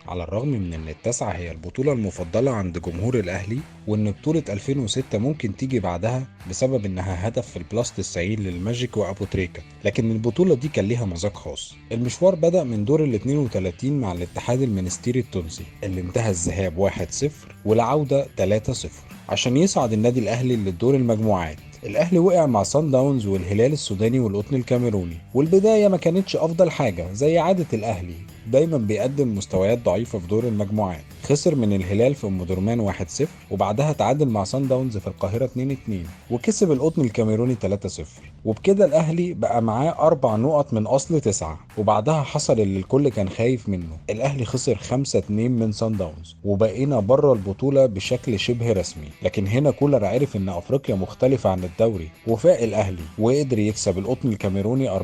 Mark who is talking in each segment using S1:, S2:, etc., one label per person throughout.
S1: على الرغم من ان التاسعة هي البطولة المفضلة عند جمهور الاهلي، وان بطولة 2006 ممكن تيجي بعدها بسبب انها هدف في البلاس 90 للماجيك وابو تريكة، لكن البطولة دي كان ليها مذاق خاص. المشوار بدأ من دور ال 32 مع الاتحاد المنستيري التونسي اللي انتهى الذهاب 1-0 والعودة 3-0 عشان يصعد النادي الاهلي للدور المجموعات. الاهلي وقع مع صن داونز والهلال السوداني والقطن الكاميروني، والبدايه ما كانتش افضل حاجه زي عاده الاهلي، دايما بيقدم مستويات ضعيفه في دور المجموعات. خسر من الهلال في ام درمان 1-0 وبعدها تعادل مع صن داونز في القاهره 2-2 وكسب القطن الكاميروني 3-0، وبكده الاهلي بقى معاه 4 نقط من اصل 9. وبعدها حصل اللي الكل كان خايف منه، الاهلي خسر 5-2 من صن داونز وبقينا بره البطوله بشكل شبه رسمي. لكن هنا كولر عرف ان افريقيا مختلفه عن الدوري وفاق الاهلي وقدر يكسب القطن الكاميروني 4-0.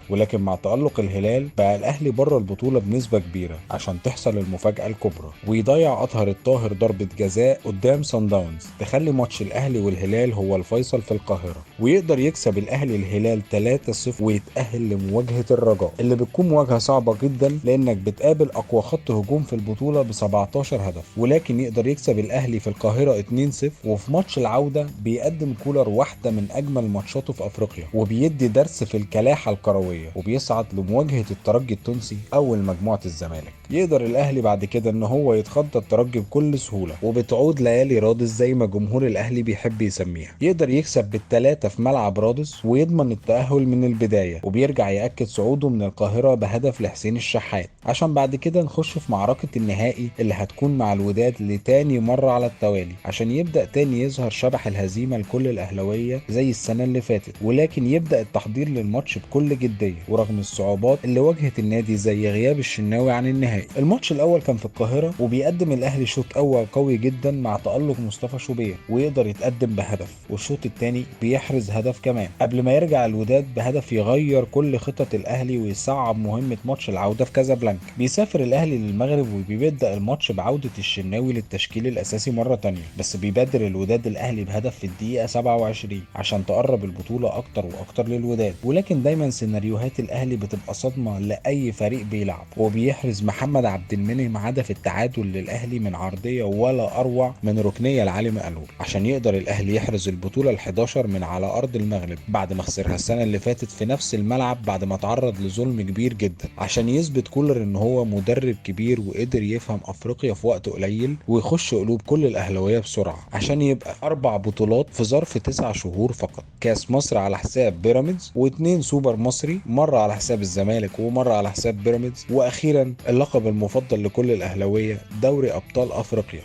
S1: ولكن مع تألق الهلال بقى الاهلي بره البطوله بنسبه كبيره عشان تحصل المفاجاه الكبرى ويضيع اطهر الطاهر ضربه جزاء قدام صن داونز تخلي ماتش الاهلي والهلال هو الفيصل في القاهره، ويقدر يكسب الاهلي الهلال 3-0 ويتأهل لمواجهه الرجاء اللي بتكون مواجهه صعبه جدا لانك بتقابل اقوى خط هجوم في البطوله ب 17 هدف. ولكن يقدر يكسب الاهلي في القاهره 2-0. وفي ماتش العوده بيقدم كولر واحده من اجمل ماتشاته في افريقيا وبيدي درس في الكلاحه الكرويه وبيصعد لمواجهه الترجي التونسي اول مجموعه الزمالك. يقدر الاهلي بعد كده ان هو يتخطى الترجي بكل سهوله وبتعود ليالي رادس زي ما جمهور الاهلي بيحب يسميها. يقدر يكسب بالثلاثه في ملعب رادس ويضمن التاهل من البدايه، وبيرجع ياكد صعوده من القاهره بهدف لحسين الشحات عشان بعد كده نخش في معركه النهائي اللي هتكون مع الوداد لتاني مره على التوالي عشان يبدا تاني يظهر شبح الهزيمه لكل الاهلاويه زي السنه اللي فاتت. ولكن يبدا التحضير للماتش بكل جديه ورغم الصعوبات اللي واجهت النادي زي غياب الشناوي عن النهائي. الماتش الاول كان في القاهره وبيقدم الاهلي شوط اول قوي جدا مع تالق مصطفى شوبير ويقدر يتقدم بهدف، والشوط الثاني بيحرز هدف كمان قبل ما يرجع الوداد بهدف يغير كل خطط الاهلي ويصعب مهمه ماتش العوده في كازابلانكا. بيسافر الاهلي للمغرب وبيبدا الماتش بعوده الشناوي للتشكيل الاساسي مره تانية، بس بيبادر الوداد الاهلي بهدف في الدقيقه 27 عشان تقرب البطوله اكتر واكتر للوداد. ولكن دايما سيناريوهات الاهلي بتبقى صدمه لاي فريق بيلعب، وبيحرز محمد عبد المنعم هدف التعادل للاهلي من عرضيه ولا اروع من ركنيه لعلي مقلول عشان يقدر الاهلي يحرز البطوله ال11 من على ارض المغرب بعد ما خسرها السنه اللي فاتت في نفس الملعب بعد ما تعرض لظلم كبير جدا، عشان يثبت كولر ان هو مدرب كبير وقدر يفهم افريقيا في وقت قليل ويخش قلوب كل الاهلاويه بسرعه عشان يبقى 4 بطولات في ظرف 9 شهور فقط. كاس مصر على حساب بيراميدز و2 سوبر مصري، مره على حساب الزمالك ومره على حساب بيراميدز، واخيرا اللقب المفضل لكل الاهلاويه دوري ابطال افريقيا.